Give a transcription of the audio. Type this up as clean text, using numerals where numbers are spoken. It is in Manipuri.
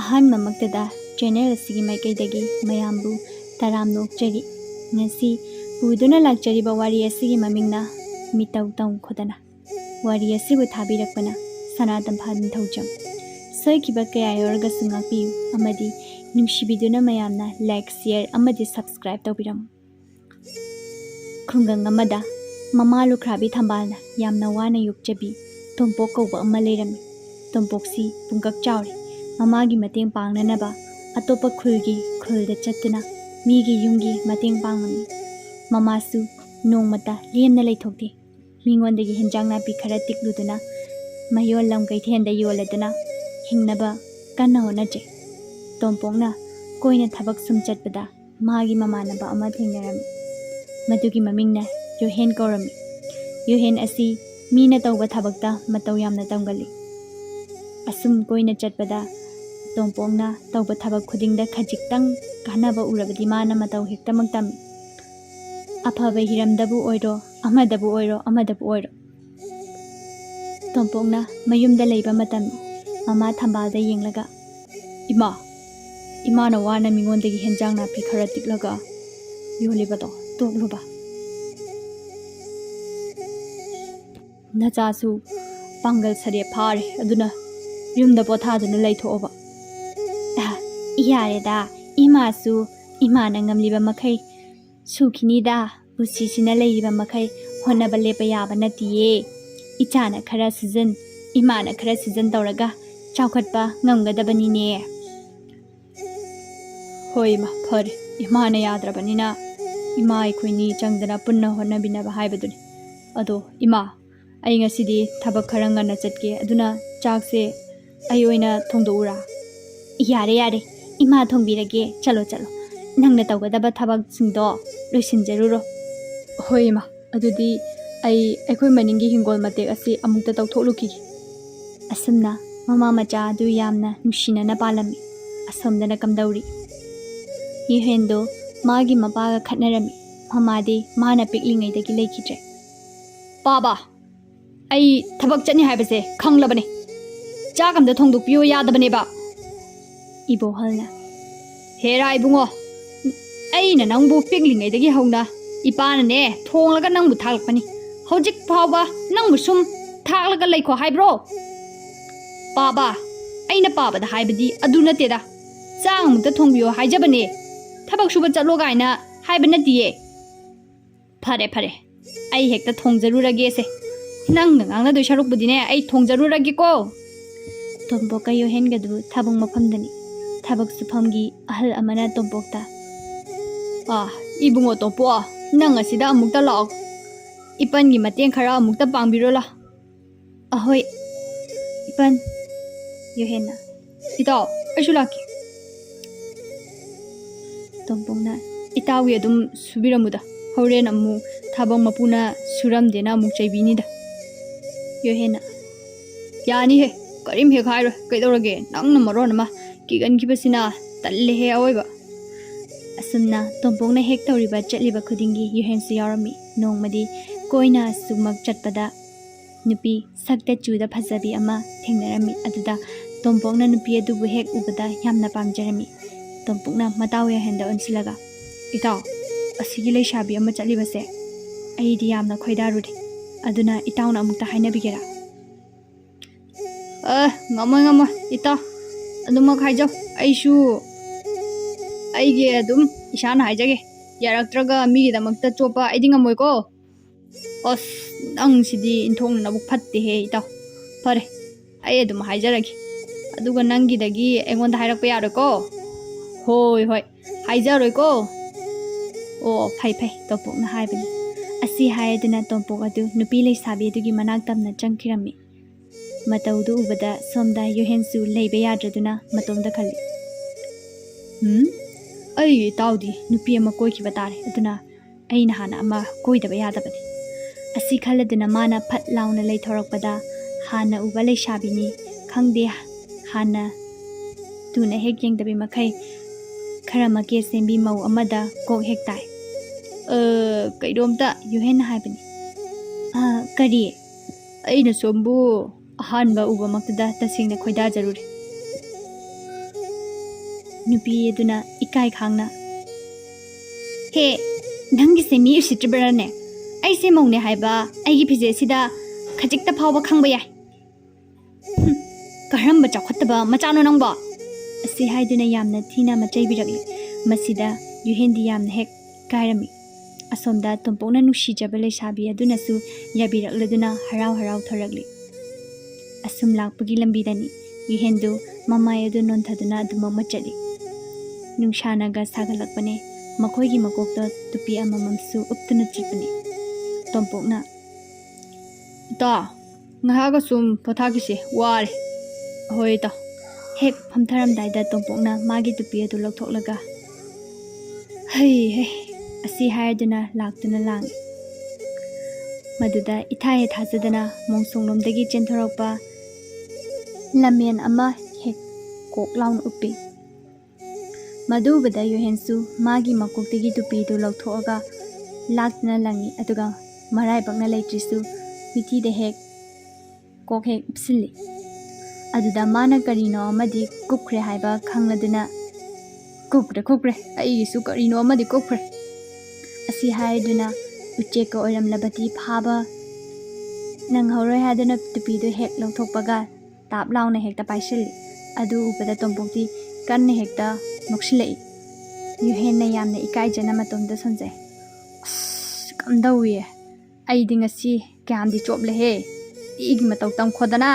ꯑꯍꯥꯟꯕꯃꯛꯇꯗ ꯆꯦꯅꯦꯜ ꯑꯁꯤꯒꯤ ꯃꯥꯏꯀꯩꯗꯒꯤ ꯃꯌꯥꯝꯕꯨ ꯇꯔꯥꯝꯅ ꯑꯣꯛꯆꯔꯤ꯫ ꯉꯁꯤ ꯄꯨꯗꯨꯅ ꯂꯥꯛꯆꯔꯤꯕ ꯋꯥꯔꯤ ꯑꯁꯤꯒꯤ ꯃꯃꯤꯡꯅ ꯃꯤꯇꯧ ꯋꯥꯔꯤ ꯑꯁꯤꯕꯨ ꯊꯥꯕꯤꯔꯛꯄꯅ ꯁꯅꯥꯇꯝꯐꯥ ꯅꯤꯡꯊꯧꯖꯝ꯫ ꯁꯣꯏꯈꯤꯕ ꯀꯌꯥ ꯌꯥꯎꯔꯒꯁꯨ ꯉꯥꯛꯄꯤꯌꯨ ꯑꯃꯗꯤ ꯅꯨꯡꯁꯤꯕꯤꯗꯨꯅ ꯃꯌꯥꯝꯅ ꯂꯥꯏꯛ, ꯁꯤꯌꯔ ꯑꯃꯗꯤ ꯁꯕꯁꯀ꯭ꯔꯥꯏꯕ ꯇꯧꯕꯤꯔꯝꯃꯨ꯫ ꯈꯨꯡꯒꯪ ꯑꯃꯗ ꯃꯃꯥ ꯂꯨꯈ꯭ꯔꯥꯕꯤ ꯊꯝꯕꯥꯜꯅ ꯌꯥꯝꯅ ꯋꯥꯅ ꯌꯣꯛꯆꯕꯤ ꯇꯣꯝꯄꯣꯛ ꯀꯧꯕ ꯑꯃ ꯂꯩꯔꯝꯃꯤ꯫ ꯇꯣꯝꯄꯣꯛꯁꯤ ꯄꯨꯡꯀꯛ ꯆꯥꯎꯔꯦ꯫ ꯃꯃꯥꯒꯤ ꯃꯇꯦꯡ ꯄꯥꯡꯅꯅꯕ ꯑꯇꯣꯞꯄ ꯈꯨꯜꯗ ꯆꯠꯇꯨꯅ ꯃꯤꯒꯤ ꯌꯨꯝꯒꯤ ꯃꯇꯦꯡ ꯄꯥꯡꯉꯝꯃꯤ꯫ ꯃꯃꯥꯁꯨ ꯅꯣꯡꯃꯇ ꯂꯦꯝꯅ ꯂꯩꯊꯣꯛꯇꯦ꯫ ꯃꯤꯉꯣꯟꯗꯒꯤ ꯍꯤꯟꯖꯥꯡ ꯅꯥꯄꯤ ꯈꯔ ꯇꯤꯛꯂꯨꯗꯨꯅ ꯃꯌꯣꯜ ꯂꯝ ꯀꯩꯊꯦꯜꯗ ꯌꯣꯜꯂꯗꯨꯅ ꯍꯤꯡꯅꯕ ꯀꯟꯅ ꯍꯣꯠꯅꯖꯩ꯫ ꯇꯣꯝꯄꯣꯛꯅ ꯀꯣꯏꯅ ꯊꯕꯛ ꯁꯨꯝ ꯆꯠꯄꯗ ꯃꯥꯒꯤ ꯃꯃꯥꯟꯅꯕ ꯑꯃ ꯊꯦꯡꯅꯔꯝꯃꯤ꯫ ꯃꯗꯨꯒꯤ ꯃꯃꯤꯡꯅ ꯌꯣꯍꯦꯟ ꯀꯧꯔꯝꯃꯤ꯫ ꯌꯣꯍꯦꯟ ꯑꯁꯤ ꯃꯤꯅ ꯇꯧꯕ ꯊꯕꯛꯇ ꯃꯇꯧ ꯌꯥꯝꯅ ꯇꯝꯒꯜꯂꯤ꯫ ꯑꯁꯨꯝ ꯀꯣꯏꯅ ꯆꯠꯄꯗ ꯇꯣꯝꯄꯣꯛꯅ ꯇꯧꯕ ꯊꯕꯛ ꯈꯨꯗꯤꯡꯗ ꯈꯖꯤꯛꯇꯪ ꯀꯥꯟꯅꯕ ꯎꯔꯕꯗꯤ ꯃꯥꯅ ꯃꯇꯧ ꯍꯦꯛꯇꯃꯛ ꯇꯝꯃꯤ꯫ ꯑꯐꯕ ꯍꯤꯔꯝꯗꯕꯨ ꯑꯣꯏꯔꯣ, ꯑꯃꯗꯕꯨ ꯑꯣꯏꯔꯣ꯫ ꯇꯣꯝꯄꯣꯛꯅ ꯃꯌꯨꯝꯗ ꯂꯩꯕ ꯃꯇꯝ ꯃꯃꯥ ꯊꯝꯕꯥꯜꯗ ꯌꯦꯡꯂꯒ, "ꯏꯃꯥꯅ ꯋꯥꯅ ꯃꯤꯉꯣꯟꯗꯒꯤ ꯍꯦꯟꯖꯥꯡ ꯅꯥꯄꯤ ꯈꯔ ꯇꯤꯛꯂꯒ ꯌꯣꯜꯂꯤꯕꯗꯣ ꯇꯣꯛꯂꯨꯕ? ꯅꯆꯥꯁꯨ ꯄꯥꯡꯒꯜ ꯁꯔꯦꯞ ꯐꯥꯔꯦ, ꯑꯗꯨꯅ ꯌꯨꯝꯗ ꯄꯣꯊꯥꯗꯨꯅ ꯂꯩꯊꯣꯛꯑꯣꯕ." "ꯌꯥꯔꯦꯗ, ꯏꯃꯥꯁꯨ ꯏꯃꯥꯅ ꯉꯝꯂꯤꯕ ꯃꯈꯩ ꯁꯨꯈꯤꯅꯤꯗ, ꯄꯨꯟꯁꯤꯁꯤꯅ ꯂꯩꯔꯤꯕ ꯃꯈꯩ ꯍꯣꯠꯅꯕ ꯂꯦꯞꯄ ꯌꯥꯕ ꯅꯠꯇꯤꯌꯦ꯫ ꯏꯆꯥꯅ ꯈꯔ ꯁꯨꯖꯟ, ꯏꯃꯥꯅ ꯈꯔ ꯁꯨꯖꯟ ꯇꯧꯔꯒ ꯆꯥꯎꯈꯠꯄ ꯉꯝꯒꯗꯕꯅꯤꯅꯦ." "ꯍꯣꯏ ꯏꯃꯥ, ꯐꯔꯦ. ꯏꯃꯥꯅ ꯌꯥꯗ꯭ꯔꯕꯅꯤꯅ ꯏꯃꯥ ꯑꯩꯈꯣꯏꯅꯤ ꯆꯪꯗꯅ ꯄꯨꯟꯅ ꯍꯣꯠꯅꯃꯤꯟꯅꯕ ꯍꯥꯏꯕꯗꯨꯅꯤ. ꯑꯗꯣ ꯏꯃꯥ, ꯑꯩ ꯉꯁꯤꯗꯤ ꯊꯕꯛ ꯈꯔ ꯉꯟꯅ ꯆꯠꯀꯦ, ꯑꯗꯨꯅ ꯆꯥꯛꯁꯦ ꯑꯩ ꯑꯣꯏꯅ ꯊꯣꯡꯗꯣꯛꯎꯔꯥ?" "ꯌꯥꯔꯦ, ꯏꯃꯥ ꯊꯣꯡꯕꯤꯔꯒꯦ. ꯆꯠꯂꯣ. ꯅꯪꯅ ꯇꯧꯒꯗꯕ ꯊꯕꯛꯁꯤꯡꯗꯣ ꯂꯣꯏꯁꯤꯟꯖꯔꯨꯔꯣ." "ꯍꯣꯏ ꯏꯃꯥ, ꯑꯗꯨꯗꯤ ꯑꯩꯈꯣꯏ ꯃꯅꯤꯡꯒꯤ ꯍꯤꯡꯒꯣꯜ ꯃꯇꯦꯛ ꯑꯁꯤ ꯑꯃꯨꯛꯇ ꯇꯧꯊꯣꯛꯂꯨꯈꯤꯒꯦ." ꯑꯁꯨꯝꯅ ꯃꯃꯥ ꯃꯆꯥ ꯑꯗꯨ ꯌꯥꯝꯅ ꯅꯨꯡꯁꯤꯅꯅ ꯄꯥꯜꯂꯝꯃꯤ꯫ ꯑꯁꯣꯝꯗꯅ ꯀꯝꯗꯧꯔꯤ? ꯌꯣꯍꯦꯟꯗꯣ ꯃꯥꯒꯤ ꯃꯄꯥꯒ ꯈꯠꯅꯔꯝꯃꯤ꯫ ꯃꯃꯥꯗꯤ ꯃꯥꯅ ꯄꯤꯛꯂꯤꯉꯩꯗꯒꯤ ꯂꯩꯈꯤꯗ꯭ꯔꯦ꯫ "ꯄꯥꯕꯥ, ꯑꯩ ꯊꯕꯛ ꯆꯠꯅꯤ ꯍꯥꯏꯕꯁꯦ ꯈꯪꯂꯕꯅꯤ. ꯆꯥꯛ ꯑꯝꯇ ꯊꯣꯡꯗꯣꯛꯄꯤꯌꯣ ꯌꯥꯗꯕꯅꯦꯕ." ꯏꯕꯣꯍꯜꯅ, "ꯍꯦꯔꯥ ꯏꯕꯨꯡꯉꯣ, ꯑꯩꯅ ꯅꯪꯕꯨ ꯄꯤꯛꯂꯤꯉꯩꯗꯒꯤ ꯍꯧꯅ ꯏꯄꯥꯅꯅꯦ ꯊꯣꯡꯂꯒ ꯅꯪꯕꯨ ꯊꯥꯛꯂꯛꯄꯅꯤ. ꯍꯧꯖꯤꯛ ꯐꯥꯎꯕ ꯅꯪꯕꯨ ꯁꯨꯝ ꯊꯥꯛꯂꯒ ꯂꯩꯈꯣ ꯍꯥꯏꯕ꯭ꯔో? ꯄꯥꯕꯥ, ꯑꯩꯅ ꯄꯥꯕꯗ ꯍꯥꯏꯕꯗꯤ ꯑꯗꯨ ꯅꯠꯇꯦꯗ. ꯆꯥꯛ ꯑꯃꯨꯛꯇ ꯊꯣꯡꯕꯤꯌꯣ ꯍꯥꯏꯖꯕꯅꯦ. ꯊꯕꯛ ꯁꯨꯕ ꯆꯠꯂꯣ ꯀꯥꯏꯅ ꯍꯥꯏꯕ ꯅꯠꯇꯤꯌꯦ." "ꯐꯔꯦ, ꯑꯩ ꯍꯦꯛꯇ ꯊꯣꯡꯖꯔꯨꯔꯒꯦꯁꯦ. ꯅꯪꯅ ꯉꯥꯡꯅꯗꯣꯏ ꯁꯔꯨꯛꯄꯨꯗꯤꯅꯦ ꯑꯩ ꯊꯣꯡꯖꯔꯨꯔꯒꯦꯀꯣ." ꯇꯣꯝꯄꯣꯛꯀ ꯌꯣꯍꯦꯟꯒꯗꯨ ꯊꯕꯛ ꯃꯐꯝꯗꯅꯤ꯫ ꯊꯕꯛ ꯁꯨꯐꯝꯒꯤ ꯑꯍꯜ ꯑꯃꯅ ꯇꯣꯝꯄꯣꯛꯇ, "ꯏꯕꯨꯡꯉꯣ ꯇꯣꯝꯄꯣꯛ, ꯅꯪ ꯑꯁꯤꯗ ꯑꯃꯨꯛꯇ ꯂꯥꯛꯑꯣ. ꯏꯄꯟꯒꯤ ꯃꯇꯦꯡ ꯈꯔ ꯑꯃꯨꯛꯇ ꯄꯥꯡꯕꯤꯔꯣ ꯂꯥ." "ꯑꯍꯣꯏ, ꯏꯄꯟ." ꯌꯣꯍꯦꯟꯅ, "ꯏꯇꯥꯎ, ꯑꯩꯁꯨ ꯂꯥꯛꯀꯦ." ꯇꯣꯝꯄꯣꯛꯅ, "ꯏꯇꯥꯎꯒꯤ ꯑꯗꯨꯝ ꯁꯨꯕꯤꯔꯝꯃꯨꯗ. ꯍꯣꯔꯦꯟ ꯑꯃꯨꯛ ꯊꯕꯛ ꯃꯄꯨꯅ ꯁꯨꯔꯝꯗꯦꯅ ꯑꯃꯨꯛ ꯆꯩꯕꯤꯅꯤꯗ." ꯌꯣꯍꯦꯟꯅ, "ꯌꯥꯅꯤꯍꯦ, ꯀꯔꯤꯝ ꯍꯦꯛ ꯍꯥꯏꯔꯣꯏ. ꯀꯩꯗꯧꯔꯒꯦ? ꯅꯪꯅ ꯃꯔꯣꯟ ꯑꯃ ꯀꯤꯒꯟꯈꯤꯕꯁꯤꯅ ꯇꯜꯂꯦꯍꯦ ꯑꯑꯣꯏꯕ." ꯑꯁꯨꯝꯅ ꯇꯣꯝꯄꯣꯛꯅ ꯍꯦꯛ ꯇꯧꯔꯤꯕ ꯆꯠꯂꯤꯕ ꯈꯨꯗꯤꯡꯒꯤ ꯌꯣꯍꯦꯟꯁꯨ ꯌꯥꯎꯔꯝꯃꯤ꯫ ꯅꯣꯡꯃꯗꯤ ꯀꯣꯏꯅ ꯑꯁꯨꯃꯛ ꯆꯠꯄꯗ ꯅꯨꯄꯤ ꯁꯛꯇ ꯆꯨꯗ ꯐꯖꯕꯤ ꯑꯃ ꯊꯦꯡꯅꯔꯝꯃꯤ꯫ ꯑꯗꯨꯗ ꯇꯣꯝꯄꯣꯛꯅ ꯅꯨꯄꯤ ꯑꯗꯨꯕꯨ ꯍꯦꯛ ꯎꯕꯗ ꯌꯥꯝꯅ ꯄꯥꯝꯖꯔꯝꯃꯤ꯫ ꯇꯣꯝꯄꯣꯛꯅ ꯃꯇꯥꯎ ꯌꯣꯍꯦꯟꯗ ꯑꯣꯟꯁꯤꯜꯂꯒ, "ꯏꯇꯥꯎ, ꯑꯁꯤꯒꯤ ꯂꯩꯁꯥꯕꯤ ꯑꯃ ꯆꯠꯂꯤꯕꯁꯦ ꯑꯩꯗꯤ ꯌꯥꯝꯅ ꯈꯣꯏꯗꯥꯔꯨꯔꯦ. ꯑꯗꯨꯅ ꯏꯇꯥꯎꯅ ꯑꯃꯨꯛꯇ ꯍꯥꯏꯅꯕꯤꯒꯦꯔꯥ?" "ꯉꯝꯃꯣꯏ ꯏꯇꯥꯎ. ꯑꯗꯨꯃꯛ ꯍꯥꯏꯖꯧ. ꯑꯩꯒꯤ ꯑꯗꯨꯝ ꯏꯁꯥꯅ ꯍꯥꯏꯖꯒꯦ. ꯌꯥꯔꯛꯇ꯭ꯔꯒ ꯃꯤꯒꯤꯗꯃꯛꯇ ꯆꯣꯞꯄ ꯑꯩꯗꯤ ꯉꯝꯃꯣꯏꯀꯣ." "ꯑꯁ, ꯅꯪꯁꯤꯗꯤ ꯏꯟꯊꯣꯛꯅꯕꯨ ꯐꯠꯇꯦꯍꯦ ꯏꯇꯥꯎ. ꯐꯔꯦ, ꯑꯩ ꯑꯗꯨꯝ ꯍꯥꯏꯖꯔꯒꯦ. ꯑꯗꯨꯒ ꯅꯪꯒꯤꯗꯒꯤ ꯑꯩꯉꯣꯟꯗ ꯍꯥꯏꯔꯛꯄ ꯌꯥꯔꯣꯏꯀꯣ?" "ꯍꯣꯏ, ꯍꯥꯏꯖꯔꯣꯏꯀꯣ." "ꯑꯣ, ꯐꯩ," ꯇꯣꯝꯄꯣꯛꯅ ꯍꯥꯏꯕꯅꯤ꯫ ꯑꯁꯤ ꯍꯥꯏꯔꯗꯨꯅ ꯇꯣꯝꯄꯣꯛ ꯑꯗꯨ ꯅꯨꯄꯤ ꯂꯩꯁꯥꯕꯤ ꯑꯗꯨꯒꯤ ꯃꯅꯥꯛ ꯇꯝꯅ ꯆꯪꯈꯤꯔꯝꯃꯤ꯫ ꯃꯇꯧꯗꯨ ꯎꯕꯗ ꯁꯣꯝꯗ ꯌꯣꯍꯦꯟꯁꯨ ꯂꯩꯕ ꯌꯥꯗ꯭ꯔꯗꯨꯅ ꯃꯇꯣꯝꯗ ꯈꯜꯂꯤ, "ꯑꯩꯒꯤ ꯏꯇꯥꯎꯗꯤ ꯅꯨꯄꯤ ꯑꯃ ꯀꯣꯏꯈꯤꯕ ꯇꯥꯔꯦ. ꯑꯗꯨꯅ ꯑꯩꯅ ꯍꯥꯟꯅ ꯑꯃ ꯀꯣꯏꯗꯕ ꯌꯥꯗꯕꯅꯤ." ꯑꯁꯤ ꯈꯜꯂꯗꯨꯅ ꯃꯥꯅ ꯐꯠ ꯂꯥꯎꯅ ꯂꯩꯊꯣꯔꯛꯄꯗ ꯍꯥꯟꯅ ꯎꯕ ꯂꯩꯁꯥꯕꯤꯅꯤ ꯈꯪꯗꯦ, ꯍꯥꯟꯅ ꯇꯨꯅ ꯍꯦꯛ ꯌꯦꯡꯗꯕꯤ ꯃꯈꯩ ꯈꯔ ꯃꯀꯦ ꯁꯦꯝꯕꯤ ꯃꯧ ꯑꯃꯗ ꯀꯣꯛ ꯍꯦꯛ ꯇꯥꯏ꯫ "ꯀꯩꯅꯣꯝꯇ," ꯌꯣꯍꯦꯟꯅ ꯍꯥꯏꯕꯅꯤ꯫ "ꯀꯔꯤ?" "ꯑꯩꯅ ꯁꯣꯝꯕꯨ ꯑꯍꯥꯟꯕ ꯎꯕꯃꯛꯇꯗ ꯇꯁꯦꯡꯅ ꯈꯣꯏꯗꯥꯖꯔꯨꯔꯦ." नुपी अदुना इकाई खांगना हे नंगी से मी उसित्रबरने ऐसे मौने हाइबा ऐगी फिजे सिदा खजिकता फावबा खांबा याय करम चाखतबा मचानो नंबा असी हाइदुना यामना थीना मचैबिरगले मसिदा युहेंदी यामना हेक कायरमी असोमदा तोंपोना नुसिजबा लेसाबी अदुनासु याबिरगलदुना हराव हराव थरगले असुम लाकपगी लंबीदनी युहेंदु ममाय अदु नोंथदुना अदुमक मचली नुंशानागा सागलकपने मखोइगी मकोकता तुपी अमममसु उपतुना चिपने तोंपोकना ता ngahaga sum pothagiसे वारे होय ता हेक फमथरमदाइदा तोंपोकना मागी तुपी अदु लौथोकलगा hey असी हायदुना लाक्तुना लांग मदुदा इथाय थाजदना मोंसोंलोमदगी चेंथरौपा लमेन अमा हेक कोक लाउन उपी मदुबदा युहेंसु मागी मकोकदगी तुपीदु लौथोअगा लाक्तुना लांगी अदुगा मराइबकना लेत्रिसु विथिदे हेक कोक हेक उपसिल्ली अदुदा माना करिनो अमदि कुखरे हाइबा खंगलदुना कुखरे अइगिसु करिनो अमदि कुखरे असी हायदुना उचेक ओरमलबती फाबा नंगहौरोय हादुना तुपीदु हेक लौथोकपगा ताप लाउना हेक्ता पाइसल्ली अदु उपदा तोंपोक्ति कन्ने हेक्ता नोक्सिलई युहेन्ना यामना इकाइजना मतोमदा संजय कमदौये अइदि ngasi क्यामदि चोपले हे इगी मतौ तम खोदना